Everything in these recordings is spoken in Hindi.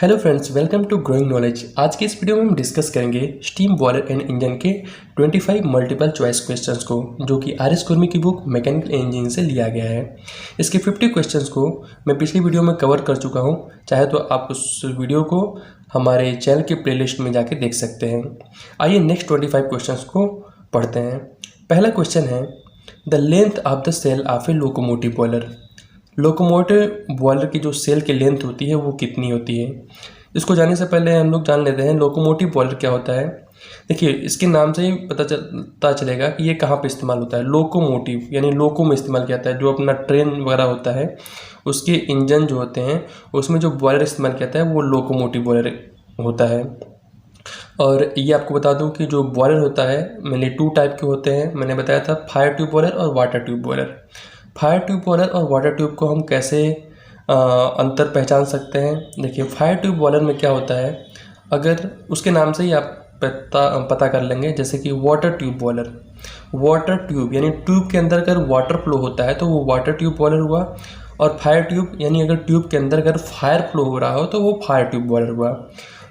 Hello friends, welcome to Growing Knowledge. आज की इस वीडियो में हम डिस्कस करेंगे स्टीम बॉयलर एंड इंजन के 25 मल्टीपल चॉइस क्वेश्चंस को, जो कि आर एस कुर्मी की बुक मैकेनिकल इंजीनियरिंग से लिया गया है। इसके 50 क्वेश्चंस को मैं पिछली वीडियो में कवर कर चुका हूं। चाहे तो आप उस वीडियो को हमारे चैनल के प्लेलिस्ट में जाके देख सकते हैं। आइए नेक्स्ट 25 क्वेश्चंस को पढ़ते हैं। पहला क्वेश्चन है, the length of the shell of a locomotive boiler. Locomotive boiler की जो सेल की लेंथ होती है वो कितनी होती है। इसको जानने से पहले हम लोग जान लेते हैं लोकोमोटिव बॉयलर क्या होता है। देखिए, इसके नाम से ही पता चलेगा कि ये कहाँ पे इस्तेमाल होता है। लोकोमोटिव यानी लोको में इस्तेमाल किया जाता है। जो अपना ट्रेन वगैरह होता है उसके इंजन जो होते हैं उसमें जो बॉयलर इस्तेमाल किया जाता है वो लोकोमोटिव बॉयलर होता है। और ये आपको बता दूं कि जो बॉयलर होता है मैंने 2 टाइप के होते हैं। मैंने बताया था फायर ट्यूब बॉयलर और water tube boiler. Fire tube boiler और वाटर ट्यूब को हम कैसे अंतर पहचान सकते हैं। देखिए, फायर ट्यूब बॉयलर में क्या होता है, अगर उसके नाम से ही आप पता कर लेंगे, जैसे कि water tube boiler. Water tube यानी ट्यूब के अंदर अगर वाटर फ्लो होता है तो वो वाटर ट्यूब बॉयलर हुआ। और फायर ट्यूब यानी अगर ट्यूब के अंदर अगर फायर फ्लो हो रहा हो तो वो फायर ट्यूब बॉयलर हुआ।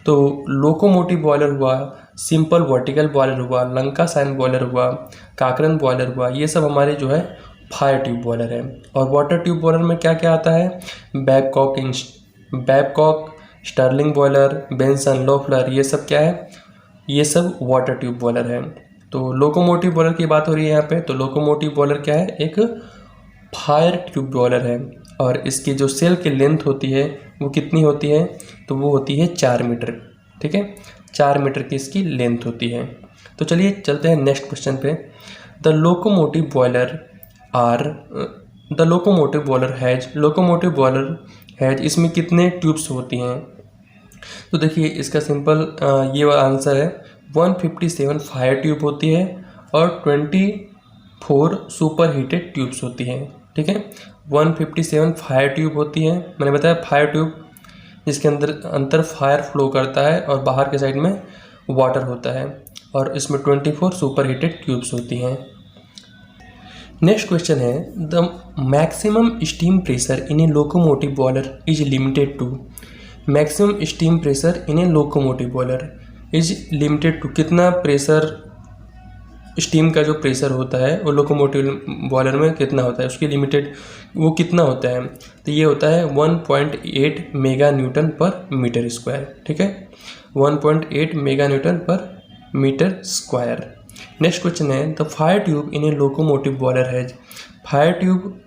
तो लोकोमोटिव बॉयलर हुआ, सिंपल वर्टिकल बॉयलर हुआ, लंका साइन बॉयलर हुआ, काकरन बॉयलर हुआ, ये सब हमारे जो है फायर ट्यूब बॉयलर है। और वाटर ट्यूब बॉयलर में क्या क्या आता है, Babcock, Stirling boiler, Benson, Loeffler, ये सब क्या है, ये सब वाटर ट्यूब बॉयलर है। तो लोकोमोटिव बॉयलर की बात हो रही है यहाँ पे। तो लोकोमोटिव बॉयलर क्या है, एक फायर ट्यूब बॉयलर है। और इसकी जो सेल की लेंथ होती है वो कितनी होती है, तो वो होती है 4 मीटर। ठीक है, 4 मीटर की इसकी लेंथ होती है। तो चलिए चलते हैं नेक्स्ट क्वेश्चन पे। द लोकोमोटिव बॉयलर हैज, इसमें कितने ट्यूब्स होती हैं। तो देखिए, इसका सिंपल ये वाला आंसर है 157 फायर ट्यूब होती है और 24 सुपर हीटेड ट्यूब्स होती हैं। ठीक है, 157 फायर ट्यूब होती है। मैंने बताया फायर ट्यूब जिसके अंदर फायर फ्लो करता है और बाहर के साइड में वाटर होता है, और इसमें 24 सुपर हीटेड ट्यूब्स होती हैं। नेक्स्ट क्वेश्चन है, the maximum steam pressure in a locomotive boiler is limited to. Maximum steam pressure in a locomotive boiler is limited to, कितना प्रेशर, स्टीम का जो प्रेशर होता है वो लोकोमोटिव बॉयलर में कितना होता है, उसकी लिमिटेड वो कितना होता है। तो ये होता है 1.8 mega newton per metre square. ठीक है, 1.8 mega newton per metre square. Next question है, the fire tube in a locomotive boiler has. Fire tube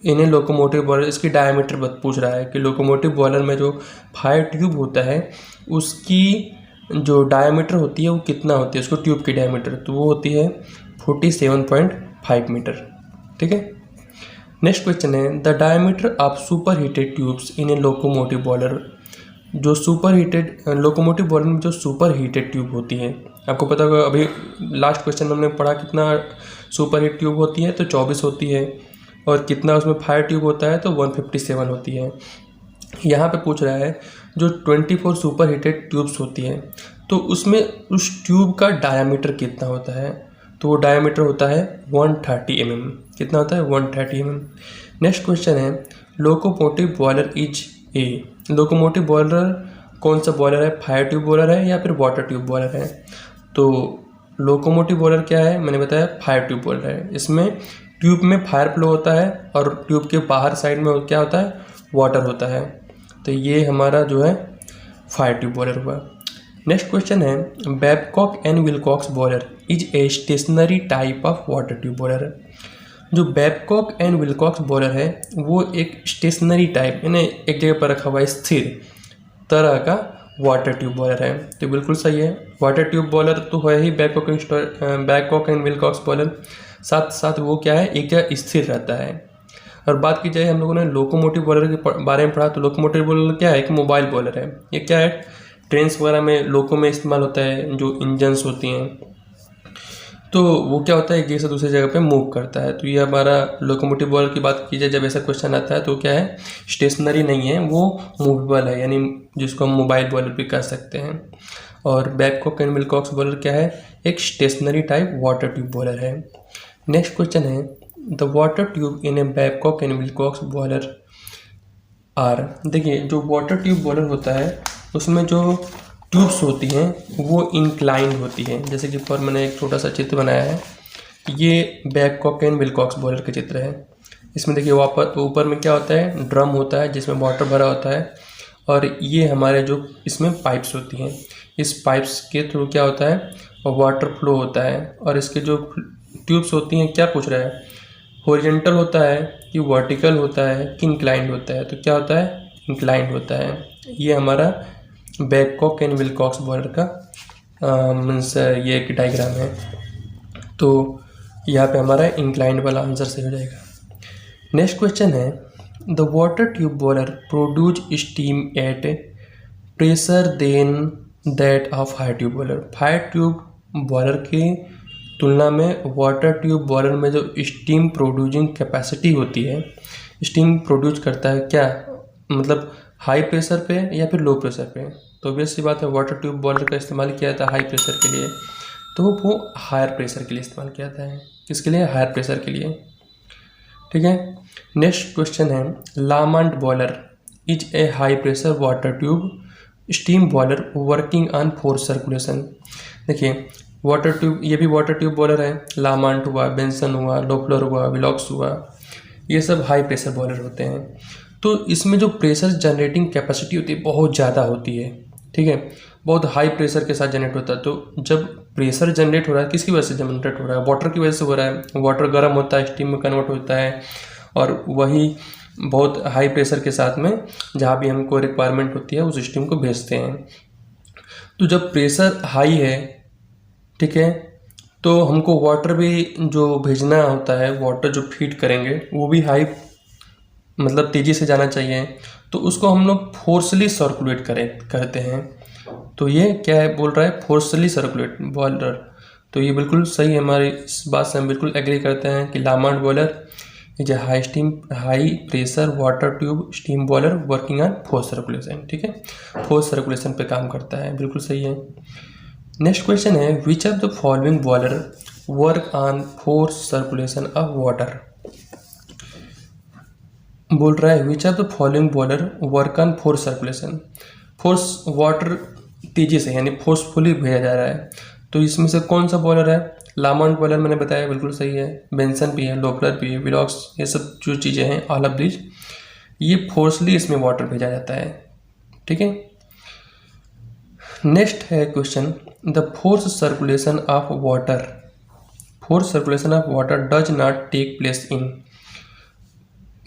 in a locomotive boiler, इसकी डायमीटर पूछ रहा है कि लोकोमोटिव बॉयलर में जो फायर ट्यूब होता है उसकी जो डायमीटर होती है वो कितना होती है, उसको ट्यूब की डायमीटर, तो वो होती है 47.5 मीटर। ठीक है, नेक्स्ट क्वेश्चन है, the diameter of super heated tubes in a locomotive boiler. जो सुपर हीटेड लोकोमोटिव बॉयलर में जो सुपर हीटेड ट्यूब होती है, आपको पता होगा अभी लास्ट क्वेश्चन में हमने पढ़ा कितना सुपर हीट ट्यूब होती है, तो 24 होती है। और कितना उसमें फायर ट्यूब होता है, तो 157 होती है। यहाँ पे पूछ रहा है जो 24 सुपर हीटेड ट्यूब्स होती हैं तो उसमें उस ट्यूब का डायमीटर कितना होता है, तो वो डायमीटर होता है 130 mm। कितना होता है, 130 mm। नेक्स्ट क्वेश्चन है, locomotive boiler is A. Locomotive boiler कौन सा बॉयलर है, फायर ट्यूब बॉयलर है या फिर वाटर ट्यूब बॉयलर है। तो लोकोमोटिव बॉयलर क्या है, मैंने बताया फायर ट्यूब बॉयलर है। इसमें ट्यूब में फायर फ्लो होता है और ट्यूब के बाहर साइड में क्या होता है, वाटर होता है। तो ये हमारा जो है फायर ट्यूब बॉयलर हुआ। नेक्स्ट क्वेश्चन है, Babcock and Wilcox boiler is a stationary type of water tube boiler. जो बैबकॉक एंड विलकॉक्स बॉयलर है वो एक स्टेशनरी टाइप यानी एक जगह पर रखा हुआ स्थिर तरह का वाटर ट्यूब बॉयलर है। तो बिल्कुल सही है, वाटर ट्यूब बॉयलर तो है ही बैबकॉक एंड विलकॉक्स बॉयलर। साथ साथ वो क्या है, एक जगह स्थिर रहता है। और बात की जाए, हम लोगों ने लोकोमोटिव बॉयलर के बारे में पढ़ा, तो लोकोमोटिव बॉयलर क्या है, एक मोबाइल बॉयलर है। ये क्या है, ट्रेन्स वगैरह में लोको में इस्तेमाल होता है, जो इंजन्स होती हैं, तो वो क्या होता है, एक जगह से दूसरी जगह पे मूव करता है। तो ये हमारा लोकोमोटिव बॉयलर की बात की जाए, जब ऐसा क्वेश्चन आता है तो क्या है, स्टेशनरी नहीं है, वो मूवेबल है, यानी जिसको हम मोबाइल बॉयलर भी कह सकते हैं। और बैबकॉक एंड विलकॉक्स बॉयलर क्या है, एक stationary type water tube boiler है। नेक्स्ट क्वेश्चन है, the water tube in a Babcock and Wilcox boiler are. देखिए जो वाटर ट्यूब बॉयलर होता है उसमें जो ट्यूब्स होती हैं वो इंक्लाइंड होती हैं। जैसे कि ऊपर मैंने एक छोटा सा चित्र बनाया है, ये बैबकॉक एंड विल्कॉक्स बॉयलर का चित्र है। इसमें देखिए ऊपर में क्या होता है, ड्रम होता है जिसमें वाटर भरा होता है, और ये हमारे जो इसमें पाइप्स होती हैं, इस पाइप्स के थ्रू क्या होता है, वाटर फ्लो होता है। और इसके जो ट्यूब्स होती हैं, क्या पूछ रहा है, हॉरिजॉन्टल होता है कि वर्टिकल होता है कि इंक्लाइंड होता है, तो क्या होता है, इंक्लाइंड होता है। ये हमारा बैबकॉक एंड विल्कॉक्स बॉयलर का मीन्स ये एक डायग्राम है। तो यहाँ पे हमारा इंक्लाइंड वाला आंसर सही हो जाएगा। नेक्स्ट क्वेश्चन है, the water tube boiler produce steam at pressure then that of fire tube boiler. Fire tube boiler की तुलना में वाटर ट्यूब बॉयलर में जो स्टीम प्रोड्यूसिंग कैपेसिटी होती है, स्टीम प्रोड्यूस करता है क्या, मतलब हाई प्रेशर पे या फिर लो प्रेशर पे। तो ऑब्वियस सी बात है, वाटर ट्यूब बॉयलर का इस्तेमाल किया जाता है हाई प्रेशर के लिए, तो वो हायर प्रेशर के लिए इस्तेमाल किया जाता है। किसके लिए, हायर प्रेशर के लिए। ठीक है। नेक्स्ट क्वेश्चन है, Lamont boiler is a high pressure water tube steam boiler working on force circulation. देखिए वाटर ट्यूब, ये भी वाटर ट्यूब बॉयलर है, लामांड हुआ, बेंसन हुआ, लोफ्लर हुआ, विलॉक्स हुआ, ये सब हाई प्रेशर बॉयलर होते हैं। तो इसमें जो प्रेशर जनरेटिंग कैपेसिटी होती है बहुत ज़्यादा होती है। ठीक है, बहुत हाई प्रेशर के साथ जनरेट होता है। तो जब प्रेशर जनरेट हो रहा है, किसकी वजह से जनरेट हो रहा है, वाटर की वजह से हो रहा है। वाटर गर्म होता है, स्टीम में कन्वर्ट होता है, और वही बहुत हाई प्रेशर के साथ में जहाँ भी हमको रिक्वायरमेंट होती है उस स्टीम को भेजते हैं। तो जब प्रेशर हाई है, ठीक है, तो हमको वाटर भी जो भेजना होता है, वाटर जो फीड करेंगे वो भी हाई मतलब तेज़ी से जाना चाहिए। तो उसको हम लोग फोर्सली सर्कुलेट करते हैं। तो ये क्या है, बोल रहा है फोर्सली सर्कुलेट बॉयलर। तो ये बिल्कुल सही है, हमारी इस बात से हम बिल्कुल एग्री करते हैं कि Lamont boiler is a high pressure water tube steam boiler working on force circulation. ठीक है, फोर्स सर्कुलेशन पे काम करता है, बिल्कुल सही है। नेक्स्ट क्वेश्चन है, which of the following boiler work on force circulation of water. बोल रहा है which of the following boiler work on force circulation. Force water तेजी से यानी फोर्सफुली भेजा जा रहा है, तो इसमें से कौन सा बॉयलर है, लामांड बॉयलर मैंने बताया बिल्कुल सही है, बेंसन भी है, लोफ्लर भी है, विलॉक्स, ये सब जो चीज़ें हैं ऑल ऑफ दिस, ये फोर्सली इसमें वाटर भेजा जाता है। ठीक है। नेक्स्ट है question, the force circulation of water, force circulation of water does not take place in.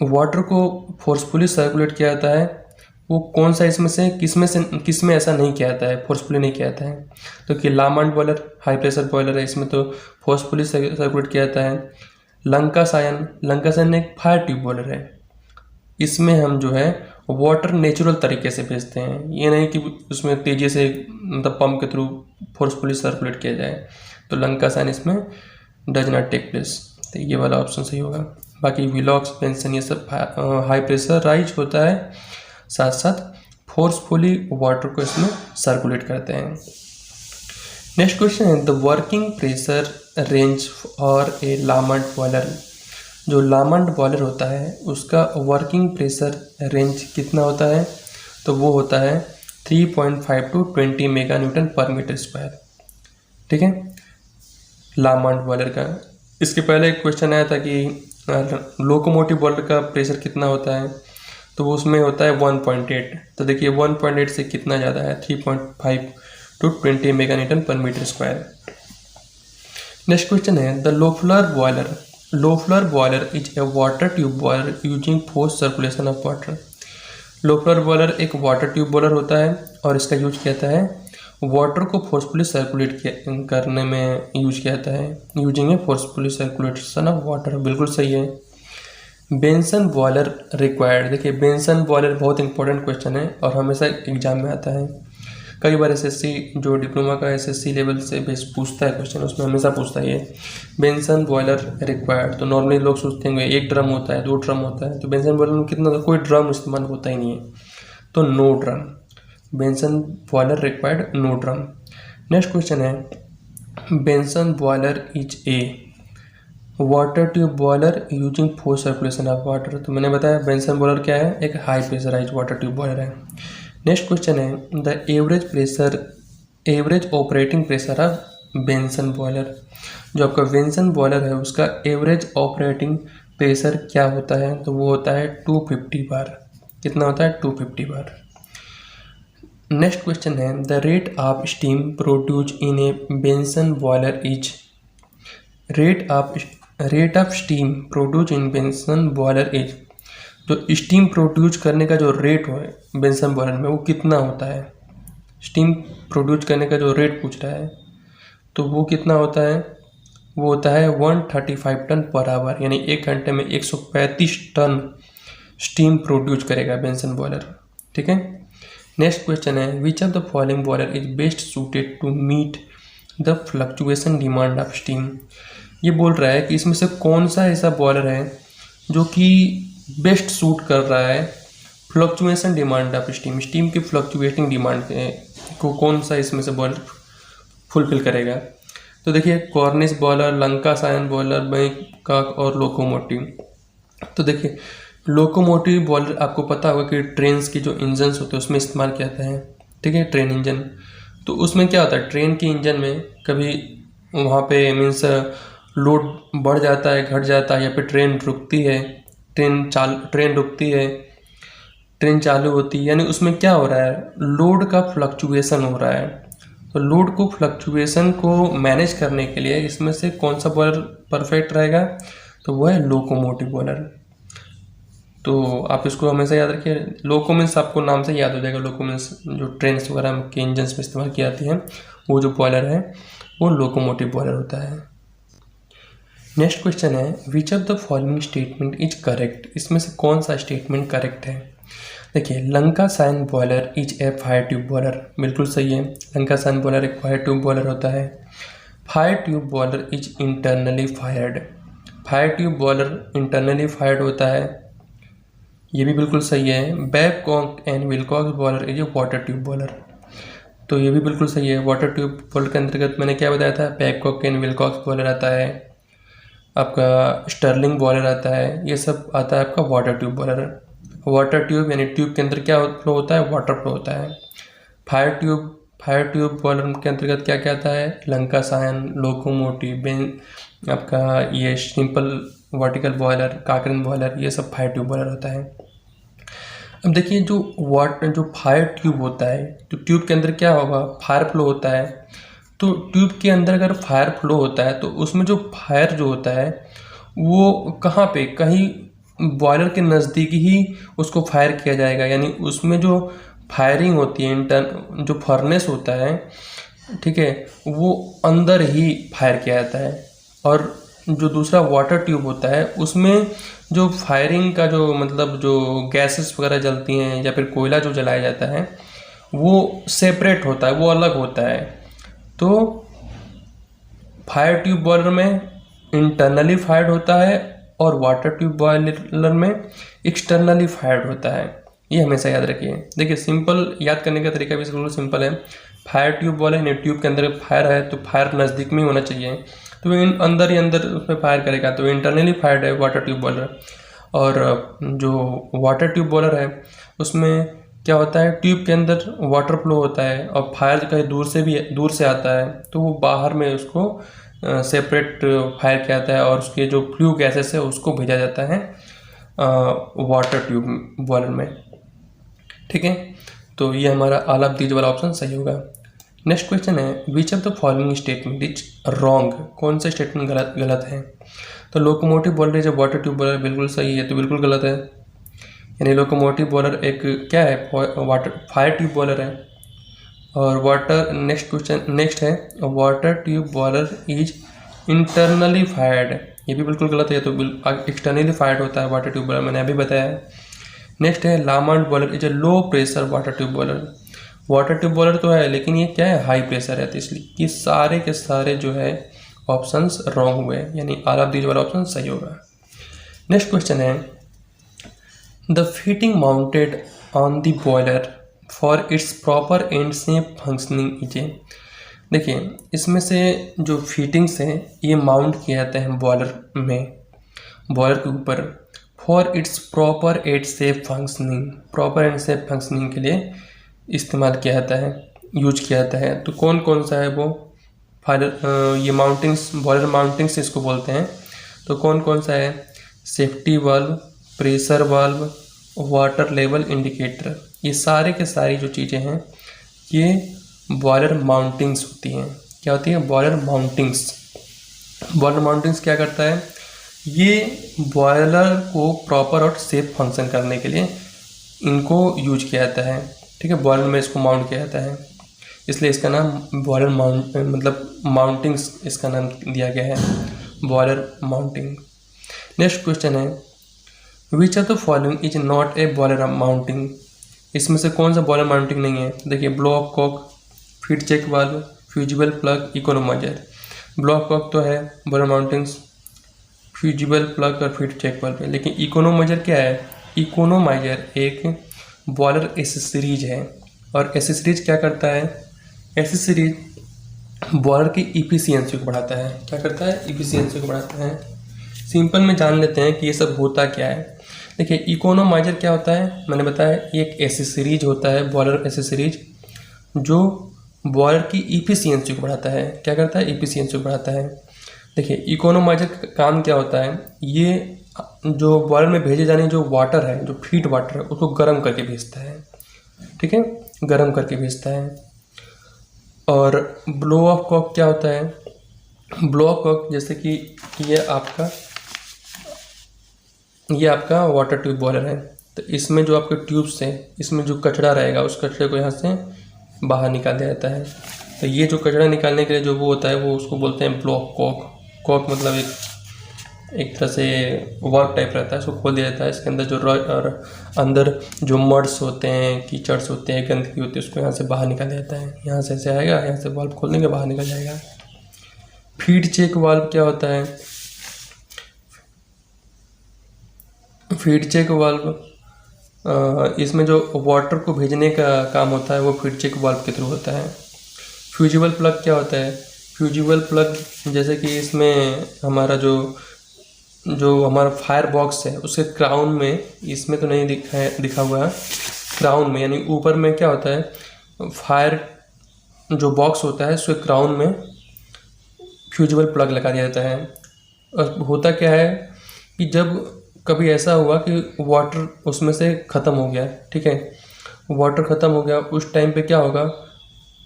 Water को फोर्सफुली सर्कुलेट किया जाता है, वो कौन सा इसमें से किस में ऐसा नहीं किया जाता है, फोर्सफुली नहीं किया जाता है। तो कि Lamont boiler high pressure boiler है, इसमें तो फोर्सफुली सर्कुलेट किया जाता है। लंकासायन एक फायर ट्यूब बॉयलर है, इसमें हम जो है वाटर नेचुरल तरीके से भेजते हैं, ये नहीं कि उसमें तेज़ी से मतलब पंप के थ्रू फोर्सफुली सर्कुलेट किया जाए। तो लंकासायन इसमें डज नॉट टेक प्लेस, तो ये वाला ऑप्शन सही होगा। बाकी विलॉक्स, बेंसन ये सब हाई प्रेशर राइज होता है, साथ साथ फोर्सफुली वाटर को इसमें सर्कुलेट करते हैं। नेक्स्ट क्वेश्चन है, the working pressure range for a Lamont boiler. जो लामांड बॉयलर होता है उसका वर्किंग प्रेशर रेंज कितना होता है, तो वो होता है 3.5 to 20 mega newton per metre square. ठीक है, लामांड बॉयलर का। इसके पहले एक क्वेश्चन आया था कि लोकोमोटिव बॉयलर का प्रेशर कितना होता है, तो उसमें होता है 1.8। तो देखिए 1.8 से कितना ज़्यादा है, 3.5 to 20 mega newton per metre square. Next question है, the Loeffler boiler is a water tube boiler using force circulation of water. Loeffler boiler एक वाटर ट्यूब बॉयलर होता है और इसका यूज किया जाता है वाटर को फोर्सफुली सर्कुलेट करने में यूज किया जाता है, using A forcefully circulation of water, बिल्कुल सही है। Benson boiler required. देखिए बेंसन बॉयलर बहुत इंपॉर्टेंट क्वेश्चन है और हमेशा एग्जाम में आता है। कई बार एसएससी जो डिप्लोमा का एसएससी लेवल से बेस पूछता है क्वेश्चन, उसमें हमेशा पूछता है ये बेंसन बॉयलर रिक्वायर्ड। तो नॉर्मली लोग सोचते हैं एक ड्रम होता है, 2 ड्रम होता है, तो बेंसन बॉयलर में कितना, कोई ड्रम इस्तेमाल होता ही नहीं है, तो no drum, Benson boiler required no drum. Next question है, Benson boiler is a water tube boiler using for circulation of water. तो मैंने बताया बेंसन बॉयलर क्या है, एक high pressurise water tube boiler है। नेक्स्ट क्वेश्चन है the average operating pressure of Benson boiler. जो आपका बेंसन बॉयलर है उसका एवरेज ऑपरेटिंग प्रेशर क्या होता है, तो वो होता है 250 बार। कितना होता है, 250 बार। नेक्स्ट क्वेश्चन है the rate of steam produce in A Benson boiler is. Rate of steam produce in Benson boiler is. जो स्टीम प्रोड्यूस करने का जो रेट है बेंसन बॉयलर में वो कितना होता है। स्टीम प्रोड्यूस करने का जो रेट पूछ रहा है तो वो कितना होता है, वो होता है 135 टन पर आवर, यानी 1 घंटे में 135 टन स्टीम प्रोड्यूस करेगा बेंसन बॉयलर। ठीक है। नेक्स्ट क्वेश्चन है which of the following boiler is best suited to meet the fluctuation demand of steam. ये बोल रहा है कि इसमें से कौन सा ऐसा बॉयलर है जो कि बेस्ट सूट कर रहा है fluctuation demand of steam. Steam की फ्लक्चुएटिंग डिमांड को कौन सा इसमें से बॉयलर फुलफिल करेगा। तो देखिए Cornish boiler, Lancashire boiler, Bangkok और लोकोमोटिव। तो देखिए लोकोमोटिव बॉयलर आपको पता होगा कि ट्रेन्स की जो इंजन्स होते हैं उसमें इस्तेमाल किया जाता है। ठीक है, ट्रेन इंजन। तो उसमें क्या होता है, ट्रेन के इंजन में कभी वहाँ पे मीन्स लोड बढ़ जाता है, घट जाता है, या फिर ट्रेन रुकती है, ट्रेन रुकती है, ट्रेन चालू होती है, यानी उसमें क्या हो रहा है, लोड का फ्लक्चुएशन हो रहा है। तो लोड को फ्लक्चुएशन को मैनेज करने के लिए इसमें से कौन सा बॉयलर परफेक्ट रहेगा, तो वो है लोकोमोटिव बॉयलर। तो आप इसको हमेशा याद रखिए। लोको मीन्स आपको नाम से याद हो जाएगा, लोको मीन्स जो ट्रेन वगैरह के इंजन में इस्तेमाल की जाती है, वो जो बॉयलर है वो लोकोमोटिव बॉयलर होता है। नेक्स्ट क्वेश्चन है which of the following statement is correct. इसमें से कौन सा स्टेटमेंट करेक्ट है। देखिए Lancashire boiler is A fire tube boiler, बिल्कुल सही है। लंकाशायर बॉयलर एक फायर ट्यूब बॉयलर होता है। Fire tube boiler is internally fired. Fire tube boiler internally fired होता है, ये भी बिल्कुल सही है। Babcock and Wilcox boiler is a water tube boiler, तो ये भी बिल्कुल सही है। वाटर ट्यूब बॉयलर के अंतर्गत मैंने क्या बताया था, बैबकॉक एंड विल्कॉक्स बॉयलर आता है, आपका स्टर्लिंग बॉयलर आता है, ये सब आता है आपका water tube boiler. Water tube यानी ट्यूब के अंदर क्या फ्लो होता है, वाटर फ्लो होता है। फायर ट्यूब बॉयलर के अंतर्गत क्या क्या आता है, लंकाशायर, लोकोमोटिव, आपका ये सिंपल वर्टिकल बॉयलर, काकरिन बॉयलर, ये सब फायर ट्यूब बॉयलर होता है। अब देखिए जो फायर ट्यूब होता है, तो ट्यूब के अंदर क्या होगा, फायर फ्लो होता है। तो ट्यूब के अंदर अगर फायर फ्लो होता है तो उसमें जो फायर जो होता है वो कहाँ पे, कहीं बॉयलर के नज़दीक ही उसको फायर किया जाएगा, यानी उसमें जो फायरिंग होती है, इंटर्न जो फर्नेस होता है, ठीक है, वो अंदर ही फायर किया जाता है। और जो दूसरा वाटर ट्यूब होता है उसमें जो फायरिंग का जो मतलब जो गैसेस वगैरह जलती हैं या फिर कोयला जो जलाया जाता है वो सेपरेट होता है, वो अलग होता है। तो फायर ट्यूब बॉयलर में इंटरनली फायर्ड होता है और वाटर ट्यूब बॉयलर में एक्सटर्नली फायर्ड होता है, ये हमेशा याद रखिए। देखिए सिंपल याद करने का तरीका भी बिल्कुल सिंपल है। फायर ट्यूब बॉयलर यानी ट्यूब के अंदर फायर है तो फायर नज़दीक में ही होना चाहिए, तो अंदर ही अंदर उसमें फायर करेगा, तो इंटरनली फायर्ड है वाटर ट्यूब बॉयलर। और जो वाटर ट्यूब बॉयलर है उसमें क्या होता है, ट्यूब के अंदर वाटर फ्लो होता है और फायर कहीं दूर से आता है, तो वो बाहर में उसको सेपरेट फायर किया जाता है और उसके जो फ्लू गैसेस है उसको भेजा जाता है वाटर ट्यूब बॉयलर में। ठीक है, तो ये हमारा ऑल ऑफ दीज वाला ऑप्शन सही होगा। नेक्स्ट क्वेश्चन है which of the following statement is wrong. कौन सा स्टेटमेंट गलत है। तो लोकोमोटिव बॉयलर जो वाटर ट्यूब बॉयलर बिल्कुल सही है, तो बिल्कुल गलत है। यानी लोकोमोटिव बॉयलर एक क्या है, फायर ट्यूब बॉयलर है। और वाटर नेक्स्ट है water tube boiler is internally fired, ये भी बिल्कुल गलत है, तो एक्सटर्नली फायर्ड होता है वाटर ट्यूब बॉयलर, मैंने अभी बताया। नेक्स्ट है Lamont boiler is a low pressure water tube boiler. Water tube boiler तो है लेकिन ये क्या है, हाई प्रेशर है, तो इसलिए ये सारे के सारे जो है ऑप्शंस रॉन्ग हुए, यानी ऑल ऑफ दीज वाला ऑप्शन सही होगा। नेक्स्ट क्वेश्चन है the fitting mounted on the boiler for its proper and safe functioning is a. देखिए इसमें से जो फिटिंग्स हैं ये माउंट किए जाते हैं बॉयलर में, बॉयलर के ऊपर for its proper and safe functioning, proper and safe functioning के लिए इस्तेमाल किया जाता है, यूज किया जाता है। तो कौन कौन सा है वो फायर ये माउंटिंग्स, बॉयलर माउंटिंग्स इसको बोलते हैं। तो कौन कौन सा है, safety valve, pressure valve, water level indicator, ये सारे के सारी जो चीज़ें हैं ये बॉयलर माउंटिंग्स होती हैं। क्या होती है, बॉयलर माउंटिंग्स। बॉयलर माउंटिंग्स क्या करता है, ये बॉयलर को प्रॉपर और सेफ फंक्शन करने के लिए इनको यूज किया जाता है। ठीक है, बॉयलर में इसको माउंट किया जाता है, इसलिए इसका नाम बॉयलर माउंट मतलब माउंटिंग्स इसका नाम दिया गया है, बॉयलर माउंटिंग। नेक्स्ट क्वेश्चन है, which of the following is not a boiler mounting, इसमें से कौन सा बॉयलर माउंटिंग नहीं है। देखिए block cock, feed check valve, fusible plug, economiser. Block cock तो है बॉयलर माउंटिंग्स, फ्यूजिबल प्लग और फीड चेक वाल्व है, लेकिन इकोनोमाइजर क्या है, इकोनोमाइजर एक बॉयलर एसेसरीज है। और एसेसरीज क्या करता है, एसेसरीज बॉयलर की इफिशियंसी को बढ़ाता है। क्या करता है, इफिशियंसी को बढ़ाता है। सिंपल में जान लेते हैं कि ये सब होता क्या है। देखिए इकोनोमाइजर क्या होता है, मैंने बताया एक एसेसरीज होता है, बॉयलर एसेसरीज, जो बॉयलर की इफिशियंसी को बढ़ाता है। क्या करता है, इफिशियंसी को बढ़ाता है। देखिए इकोनोमाइजर का काम क्या होता है, ये जो बॉयलर में भेजे जाने जो वाटर है, जो फीड वाटर है, उसको गर्म करके भेजता है। ठीक है, गर्म करके भेजता है। और ब्लो ऑफ कॉक क्या होता है, ब्लो ऑफ कॉक जैसे कि ये आपका वाटर ट्यूब बॉयलर है, तो इसमें जो आपके ट्यूब्स हैं, इसमें जो कचरा रहेगा उस कचरे को यहाँ से बाहर निकाल दिया जाता है। तो ये जो कचरा निकालने के लिए जो वो होता है, वो उसको बोलते हैं ब्लो ऑफ कॉक। कॉक मतलब एक तरह से वर्क टाइप रहता है, इसको खोल दिया जाता है, इसके अंदर जो और अंदर जो मड्स होते हैं, कीचड़स होते हैं, गंदगी होती है, उसको यहाँ से बाहर निकाल दिया जाता है। यहाँ से ऐसे आएगा, यहाँ से वाल्व खोलने के बाहर निकल जाएगा। फीड चेक वाल्व क्या होता है, फीड चेक वाल्व इसमें जो वाटर को भेजने का काम होता है वो फीड चेक वाल्व के थ्रू होता है। फ्यूजिबल प्लग क्या होता है, फ्यूजिबल प्लग जैसे कि इसमें हमारा जो हमारा फायर बॉक्स है उसके क्राउन में, इसमें तो नहीं दिखा हुआ है, क्राउन में यानी ऊपर में क्या होता है, फायर जो बॉक्स होता है उसके क्राउन में फ्यूजिबल प्लग लगा दिया जाता है। और होता क्या है कि जब कभी ऐसा हुआ कि वाटर उसमें से ख़त्म हो गया, ठीक है, वाटर ख़त्म हो गया, उस टाइम पे क्या होगा,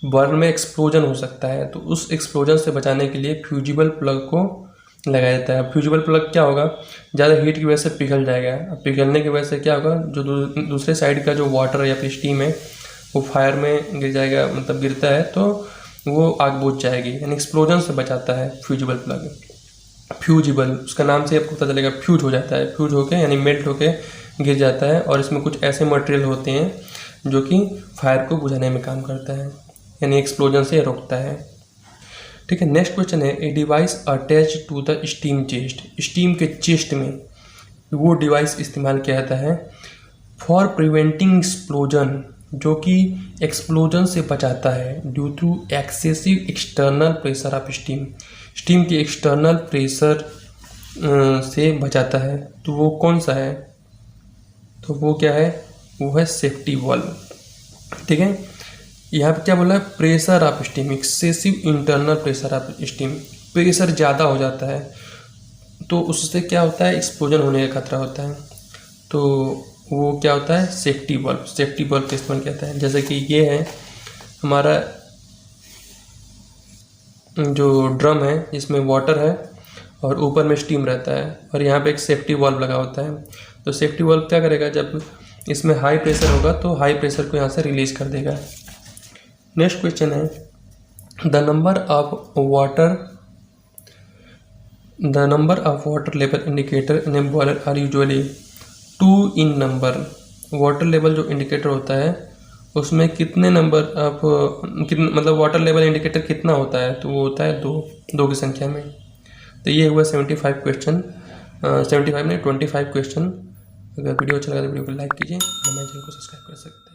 बर्न में एक्सप्लोजन हो सकता है। तो उस एक्सप्लोजन से बचाने के लिए फ्यूजिबल प्लग को लगाया जाता है। फ्यूजिबल प्लग क्या होगा, ज़्यादा हीट की वजह से पिघल जाएगा, पिघलने की वजह से क्या होगा, जो दूसरे साइड का जो वाटर या फिर स्टीम है वो फायर में गिर जाएगा, मतलब गिरता है तो वो आग बुझ जाएगी, यानी एक्सप्लोजन से बचाता है फ्यूजिबल प्लग। फ्यूजिबल उसका नाम से आपको पता चलेगा, फ्यूज हो जाता है, फ्यूज होके यानी मेल्ट होके गिर जाता है। और इसमें कुछ ऐसे मटेरियल होते हैं जो कि फायर को बुझाने में काम करता है, यानी एक्सप्लोजन से रोकता है। ठीक है, नेक्स्ट क्वेश्चन है, a device attach to the steam chest, steam के चेस्ट में वो डिवाइस इस्तेमाल किया जाता है फॉर प्रिवेंटिंग एक्सप्लोजन, जो कि एक्सप्लोजन से बचाता है due to excessive external pressure of steam, steam के एक्सटर्नल प्रेशर से बचाता है। तो वो कौन सा है, तो वो क्या है, वो है सेफ्टी वाल्व। ठीक है, यहाँ पे क्या बोला है, pressure of steam, excessive internal pressure of steam, pressure ज़्यादा हो जाता है तो उससे क्या होता है, एक्सप्लोजन होने का खतरा होता है। तो वो क्या होता है, सेफ्टी वाल्व, सेफ्टी वाल्व का इस्तेमाल किया जाता है। जैसे कि ये है हमारा जो ड्रम है जिसमें वाटर है और ऊपर में स्टीम रहता है और यहाँ पे एक सेफ्टी वाल्व लगा होता है। तो सेफ्टी वाल्व क्या करेगा, जब इसमें हाई प्रेशर होगा तो हाई प्रेशर को यहाँ से रिलीज कर देगा। नेक्स्ट क्वेश्चन है, the number of water level indicator in a boiler are usually 2 in number. Water level जो इंडिकेटर होता है उसमें कितने नंबर ऑफ मतलब वाटर लेवल इंडिकेटर कितना होता है, तो वो होता है 2 की संख्या में। तो ये हुआ 75 क्वेश्चन, 75 नहीं 25 क्वेश्चन। अगर वीडियो अच्छा लगा तो वीडियो को लाइक कीजिए, हमारे चैनल को सब्सक्राइब कर सकते हैं।